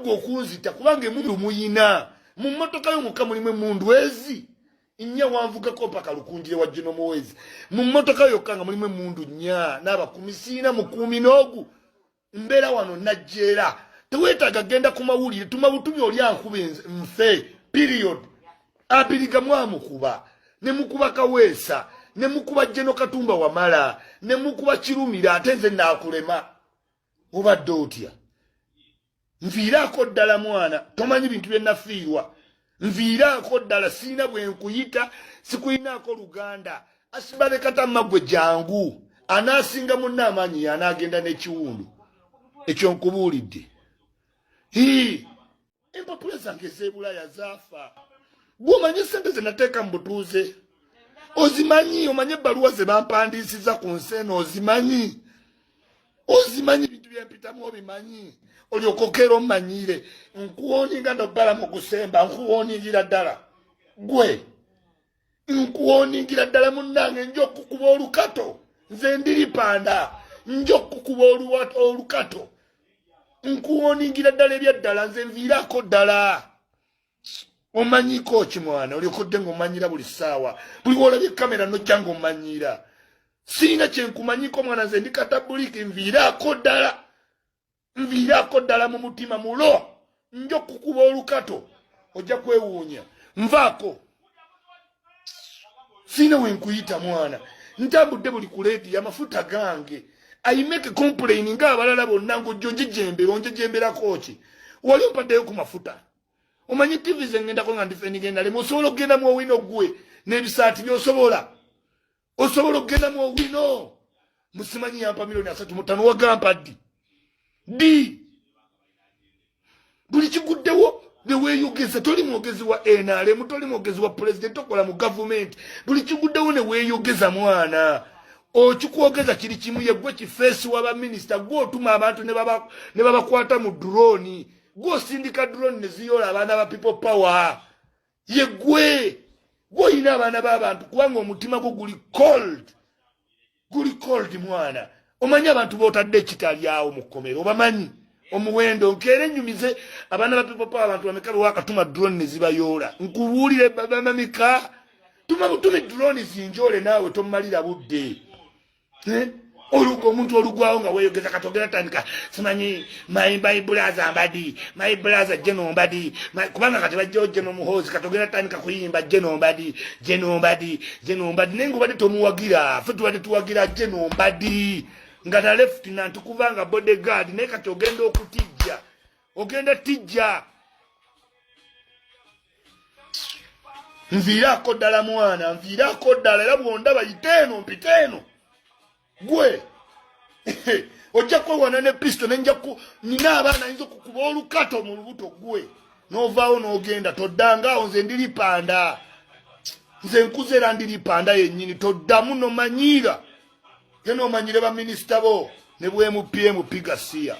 gwo kunzita kubanga emundu muyina mu mmotoka y'omukka mulimu emundu ezi nnya wanvugako mpaka lukunjire wa Gino Muwezi mu mmotoka yokka nga mulimu emundu nnya n'abakumisiina mukuumi n'ogu mbeera wano najjeera teweetaaga genda ku mawulire tumabutumye oli ankuba nfe period abiriga mwamukuba ne mukuba Kaweesa ne mukuba Jeno Katumba Wamala ne mukuba Kirumira ate nze naakulema obadde otya nviiraako ddala mwana tomanyi bintu bye nafiirwa nviiraako ddala siina bwe nkuyita sikuyinaako Luganda asibale katamma gwe jangu anaasinga munna amaanyi anaagenda n'ekiwundu ekyo nkubuulidde empapula zange ez'Ebulaya zaafa gw'omanyi ssente ze nateeka mu butuuze ozimanyi omanye ebbaluwa ze bampandiisiza ku nsi eno ozimanyi bintu byempitamu obimanyi olyokokeera ommanyire nkuwooninga ndobbala mu kusemba nkuwooningira ddala gwe nkuwooningira ddala munnange nja okukuba olukato nze ndiripanda nja okukuba olukato nkuwooningira ddala ebyaddala nze nviiraako ddala omanyiko ki mwana olyokodde ng'omanyira buli ssaawa buli woolabye kamera nojja ng'omanyira siina kyenkumanyiko mwana nze ndi katabuliki nviiraako ddala mu mutima mulo nja okukuba olukato ojja kwewuunya nvaako siina wenkuyita mwana ntambudde buli ku leediyo amafuta gange I make a complaint ng'abalala bonna ng'ojja onjejemberako ki wali ompaddeyo ku mafuta omanyi TV ze ngendako nga ndifenigenda lemu osobola okugendamu owino gwe n'ebisaati byosobola osobola okugendamu owino musimanyi yampa $3,500,000 wagampa ddi buli kiguddewo neweeyogeza toli mwogezi wa NRM toli mwogezi wa president okola mu gavumenti buli kiguddewo neweeyogeza mwana okikwogeza kiri kimu yegwe kifeesi w'abaminisita gw'otuma abantu ne babakwata mu drone gw'osindika drone ne ziyoola abaana ba people power yegwe gw'olina abaana b'abantu kubanga omutima gwo guli cold mwana omanyi abantu bootadde ekitali awo mu kkomero obamanyi omuwendo nkeera ennyumize abaana ba people power abantu bameka bewakatuma drone ne zibayoola nkubuulire bamamika tume drone zinjoole naawe tomumalira budde omuntu olugwawo nga weeyogeza katogera tandika simanyi my brother mbadi my brother Geno mbadi kubanga kati bajjawo Geno Muhoozi katogera tandika kuyimba Geno mbadi naye ngobadde tomuwagira ffe tubadde tuwagira Geno mbadi nga na lieutenant kubanga bodyguard naye kati ogenda tijja nviiraako ddala mwana nviiraako ddala era bwondaba yiteeno mpiteeno gwe ojja kwewana ne pisto nina abaana ayinza okukuba olukato mu lubuto gwe n'ovaawo n'ogenda toddangaawo nze ndiripanda nze nkuze era ndiripanda yennyini toddamu nomanyiira ye noomanyire baminisita bo ne bwemupm pigasiya